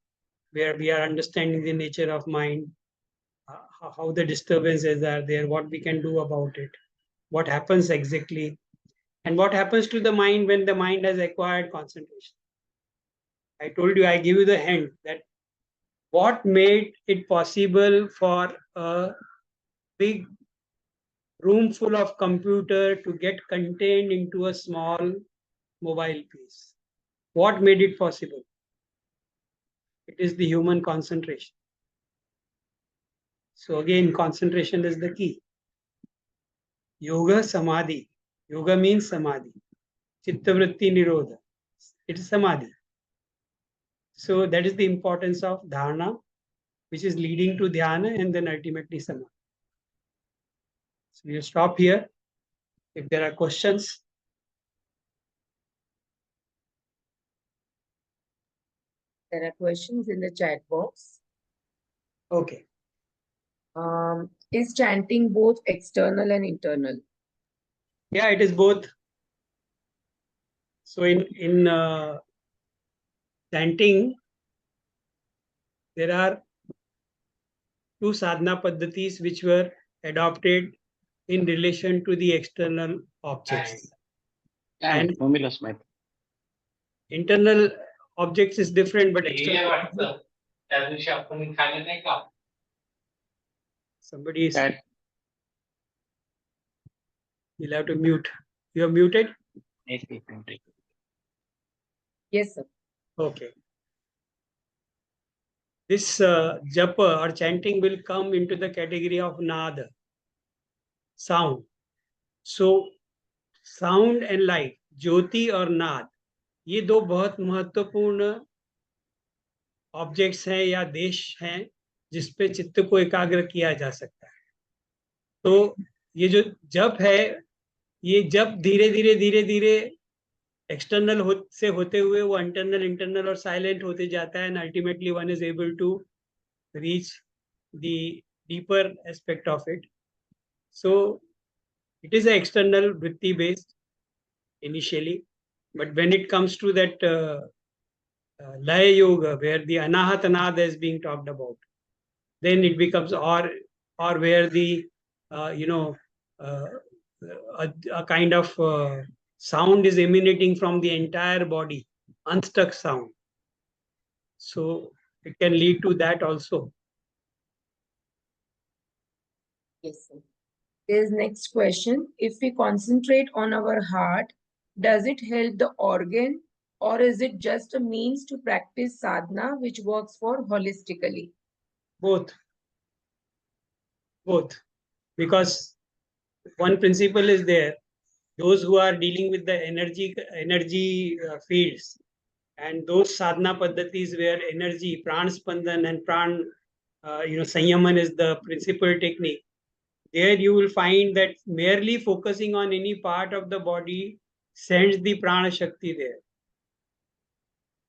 B: where we are understanding the nature of mind, how the disturbances are there, what we can do about it, what happens exactly, and what happens to the mind when the mind has acquired concentration. I told you, I give you the hint that what made it possible for a big room full of computer to get contained into a small mobile piece. What made it possible? It is the human concentration. So again, concentration is the key. Yoga Samadhi. Yoga means Samadhi. Chittavritti Nirodha. It is Samadhi. So that is the importance of Dharana, which is leading to Dhyana and then ultimately Samadhi. So we'll stop here. If there are questions.
A: There are questions in the chat box.
B: Okay.
A: Is chanting both external and internal?
B: Yeah, it is both. So in chanting, there are two sadhana paddhatis which were adopted in relation to the external objects. And internal objects is different, but external. Somebody is. You'll have to mute. You are muted?
A: Yes, sir.
B: Okay. This japa or chanting will come into the category of nada, sound. So sound and light, ज्योति और नाद, ये दो बहुत महत्वपूर्ण objects हैं या देश हैं जिसपे चित्त को एकाग्र किया जा सकता है. तो ये जो जप है, ये जप धीरे धीरे एक्सटर्नल से होते हुए वो इंटरनल और साइलेंट होते जाता है, and ultimately one is able to reach the deeper aspect of it. So it is an external vritti based initially, but when it comes to that Laya Yoga, where the Anahata Nada is being talked about, then it becomes or where the a kind of sound is emanating from the entire body, unstuck sound. So it can lead to that also.
A: Yes, sir. There's next question. If we concentrate on our heart, does it help the organ, or is it just a means to practice sadhana which works for holistically?
B: Both. Because one principle is there. Those who are dealing with the energy fields, and those sadhana paddhatis where energy, pran spandan and pran sanyaman is the principal technique. There you will find that merely focusing on any part of the body sends the prana shakti there.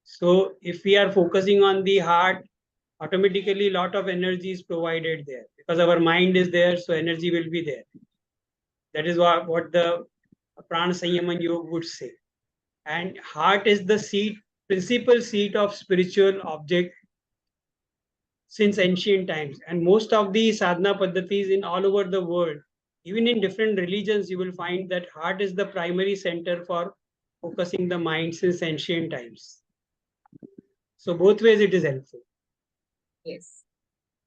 B: So if we are focusing on the heart, automatically a lot of energy is provided there because our mind is there, so energy will be there. That is what the prana sanyaman yoga would say. And heart is the principal seat of spiritual object since ancient times. And most of the sadhana paddhatis in all over the world Even in different religions, you will find that heart is the primary center for focusing the mind since ancient times. So both ways it is helpful.
A: Yes.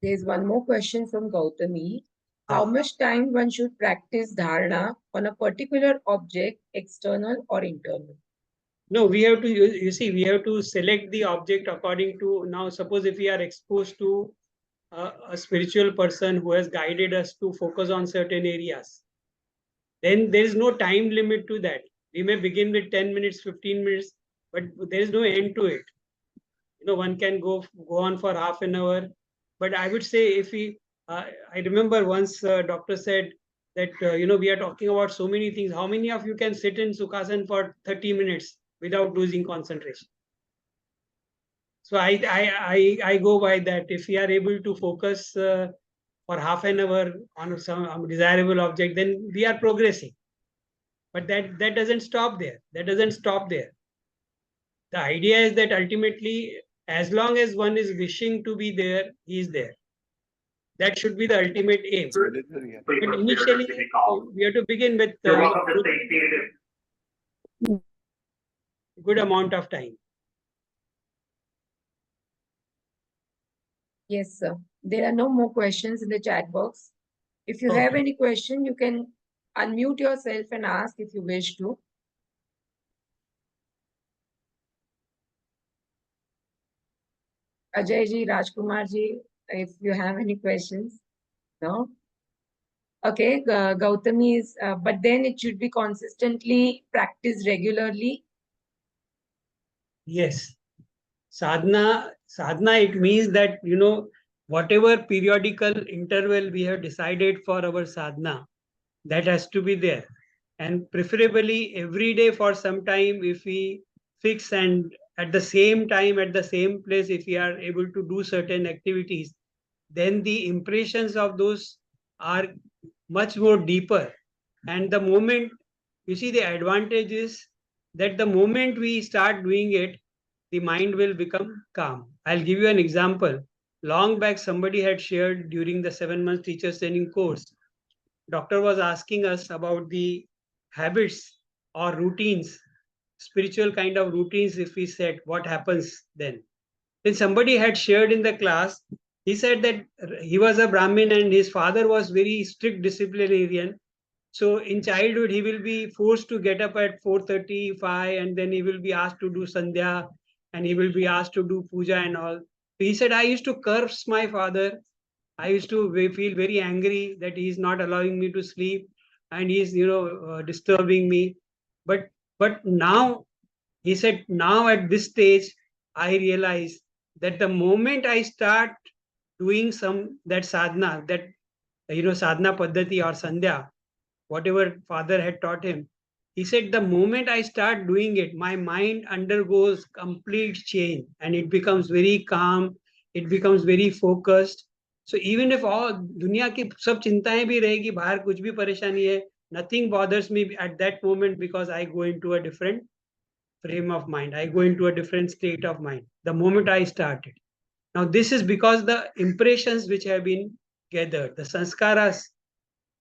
A: There's one more question from Gautami. How
B: Ah.
A: much time one should practice dharana on a particular object, external or internal?
B: No, we have to, you see, we have to select the object according to, now suppose if we are exposed to a spiritual person who has guided us to focus on certain areas, then there is no time limit to that. We may begin with 10 minutes, 15 minutes, but there is no end to it. One can go on for half an hour. But I would say if we, I remember once doctor said that, we are talking about so many things. How many of you can sit in Sukhasan for 30 minutes without losing concentration? So I go by that. If we are able to focus for half an hour on some desirable object, then we are progressing. But that doesn't stop there. That doesn't stop there. The idea is that ultimately, as long as one is wishing to be there, he is there. That should be the ultimate aim. But initially, we have to begin with good amount of time.
A: Yes, sir. There are no more questions in the chat box. If you have
B: Okay.
A: any question, you can unmute yourself and ask if you wish to. Ajay ji, Rajkumar ji, if you have any questions. No? Okay, Gautami is, but then it should be consistently practiced regularly.
B: Yes. Sadhana, it means that, whatever periodical interval we have decided for our sadhana, that has to be there. And preferably every day for some time, if we fix, and at the same time, at the same place, if we are able to do certain activities, then the impressions of those are much more deeper. And the moment, you see, the advantage is that the moment we start doing it, the mind will become calm. I'll give you an example. Long back, somebody had shared during the 7 month teacher training course. Doctor was asking us about the habits or routines, spiritual kind of routines. If we said, what happens then? Then somebody had shared in the class. He said that he was a Brahmin and his father was very strict disciplinarian. So in childhood, he will be forced to get up at 4:35, and then he will be asked to do sandhya, and he will be asked to do puja and all. So he said, I used to curse my father. I used to feel very angry that he is not allowing me to sleep, and he is, disturbing me. But now, he said, now at this stage, I realize that the moment I start doing some that sadhana, that sadhana paddhati or sandhya, whatever father had taught him, he said, the moment I start doing it, my mind undergoes complete change and it becomes very calm, it becomes very focused. So even if all दुनिया की सब चिंताएं भी रहेगी, बाहर कुछ भी परेशानी है, nothing bothers me at that moment, because I go into a different frame of mind. I go into a different state of mind the moment I started. Now, this is because the impressions which have been gathered, the sanskaras.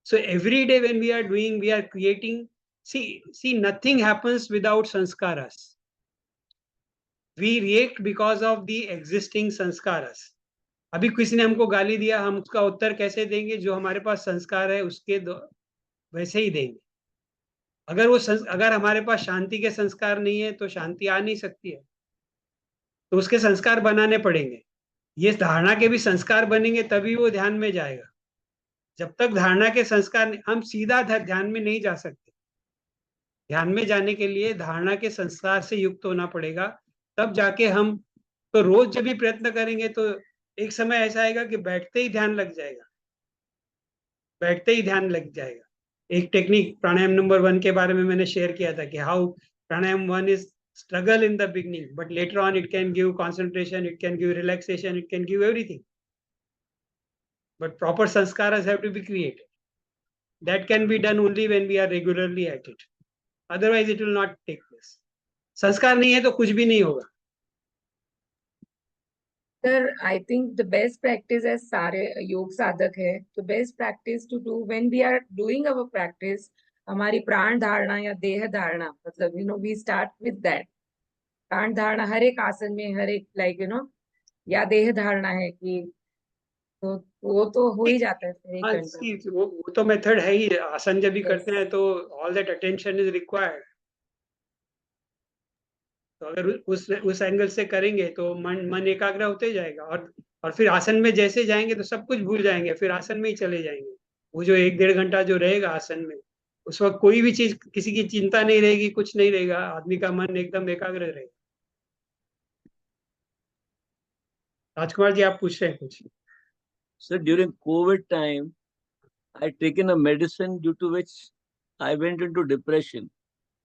B: So every day when we are doing, we are creating. See, nothing happens without sanskaras. We react because of the existing sanskaras. अभी किसी ने हमको गाली दिया, हम उसका उत्तर कैसे देंगे? जो हमारे पास संस्कार है उसके वैसे ही देंगे. अगर हमारे पास शांति के संस्कार नहीं है तो शांति आ नहीं सकती है, तो उसके संस्कार बनाने पड़ेंगे. ये धारणा के भी संस्कार बनेंगे तभी वो ध्यान में जाएगा. जब तक धारणा के संस्कार, हम सीधा ध्यान में नहीं जा सकते. ध्यान में जाने के लिए धारणा के संस्कार से युक्त होना पड़ेगा, तब जाके हम, तो रोज जब भी प्रयत्न करेंगे तो एक समय ऐसा आएगा कि बैठते ही ध्यान लग जाएगा. बैठते ही ध्यान लग जाएगा. एक टेक्निक प्राणायाम नंबर 1 के बारे में मैंने शेयर किया था कि how pranayama 1 is struggle in the beginning, but later on it can give concentration, it can give relaxation, it can give everything. But proper sanskaras have to be created. That can be done only when we are regularly at it. Otherwise, it will not take place. संस्कार नहीं है तो कुछ भी नहीं होगा.
A: Sir, I think the best practice as सारे योग साधक है, the best practice to do when we are doing our practice, हमारी प्राण धारणा या देह धारणा, मतलब we start with that. प्राण धारणा हर एक आसन में, हर एक या देह धारणा है कि तो वो तो हो ही जाता है फिर 1 घंटा.
B: see, वो तो मेथड है ही. आसन जब भी
A: Yes.
B: करते हैं तो all that attention is required. तो अगर उस एंगल से करेंगे तो मन एकाग्र होते जाएगा. और फिर आसन में जैसे जाएंगे तो सब कुछ भूल जाएंगे, फिर आसन में ही चले जाएंगे. वो जो 1-1.5 घंटा जो रहेगा आसन में, उस वक्त कोई भी चीज, किसी की चिंता नहीं रहेगी, कुछ नहीं रहेगा. आदमी का मन एकदम एकाग्र रहेगा. राजकुमार जी, आप पूछ रहे हैं कुछ?
C: So during COVID time, I taken a medicine due to which I went into depression,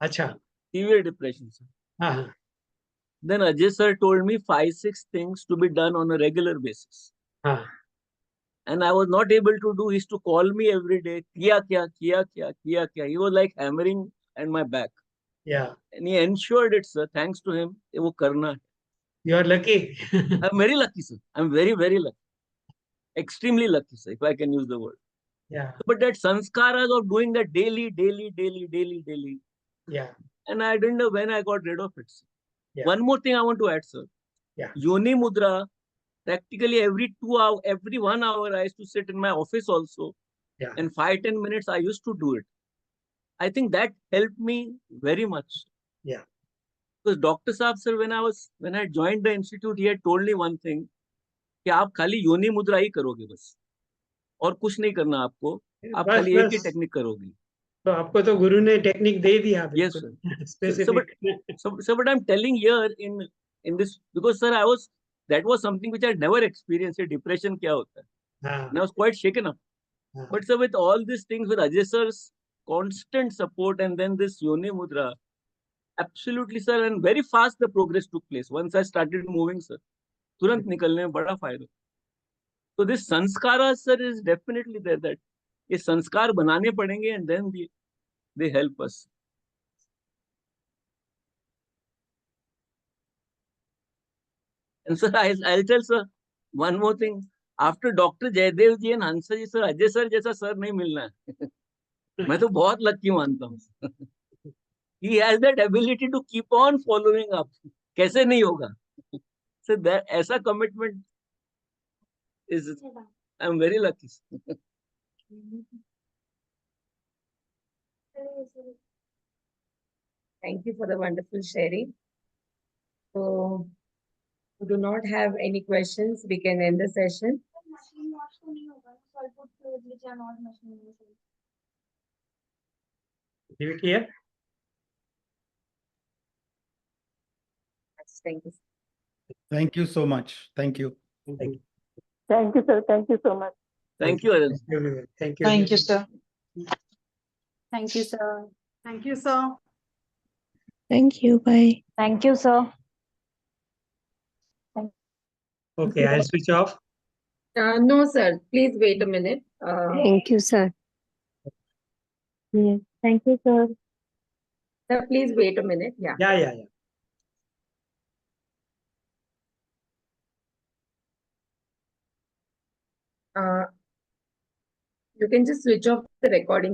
B: अच्छा.
C: severe depression. Sir.
B: हाँ हाँ.
C: Then Ajay sir told me 5-6 things to be done on a regular basis.
B: हाँ.
C: And I was not able to do. He used to call me every day. Kiya kya, kiya kya, kiya kya. He was like hammering at my back.
B: Yeah.
C: And he ensured it, sir. Thanks to him, ये वो करना है.
B: You are lucky.
C: I'm very lucky, sir. I'm very, very lucky. Extremely lucky, sir, if I can use the word.
B: Yeah.
C: But that sanskaras of doing that daily.
B: Yeah.
C: And I didn't know when I got rid of it. Sir.
B: Yeah.
C: One more thing I want to add, sir.
B: Yeah.
C: Yoni Mudra, practically every 2 hours, every 1 hour, I used to sit in my office also.
B: Yeah.
C: And 5-10 minutes, I used to do it. I think that helped me very much.
B: Yeah.
C: Because Dr. Saab, sir, when I joined the institute, he had told me one thing, कि आप खाली योनि मुद्रा ही करोगे बस, और कुछ नहीं करना आपको, आप खाली एक ही टेक्निक करोगे.
B: तो आपको तो गुरु ने टेक्निक दे दिया.
C: Yes, sir.
B: Specific.
C: So, but I'm telling here in this, because sir, that was something which I never experienced. Depression क्या होता है?
B: हाँ.
C: And I was quite shaken up.
B: हाँ.
C: But sir, with all these things, with Ajay sir's constant support and then this Yoni Mudra, absolutely sir, and very fast the progress took place. Once I started moving, sir, तुरंत निकलने में बड़ा फायदा. So this sanskara, sir, is definitely there. That ये संस्कार बनाने पड़ेंगे and then they help us. And sir, I'll tell sir one more thing. After Dr. Jaydev ji and Hansa ji, sir, Ajay sir जैसा sir नहीं मिलना है. मैं तो बहुत लकी मानता हूँ. He has that ability to keep on following up. कैसे नहीं होगा? So that ऐसा commitment is, I'm very lucky.
A: Thank you for the wonderful sharing. So, we do not have any questions. We can end the session.
B: Leave it here.
A: Thank you.
D: Thank you so much. Thank you.
B: Thank you.
E: Thank you, sir. Thank you so much.
C: Thank you, Arun.
B: Thank you, everyone. Thank you.
F: Thank you, sir.
E: Thank you, sir.
F: Thank you, sir.
G: Thank you. Bye.
E: Thank you, sir.
B: Okay, I'll switch off.
A: No, sir. Please wait a minute.
G: Thank you, sir. Yes. Thank you, sir.
A: Sir, please wait a minute. Yeah.
B: Yeah.
A: You can just switch off the recording.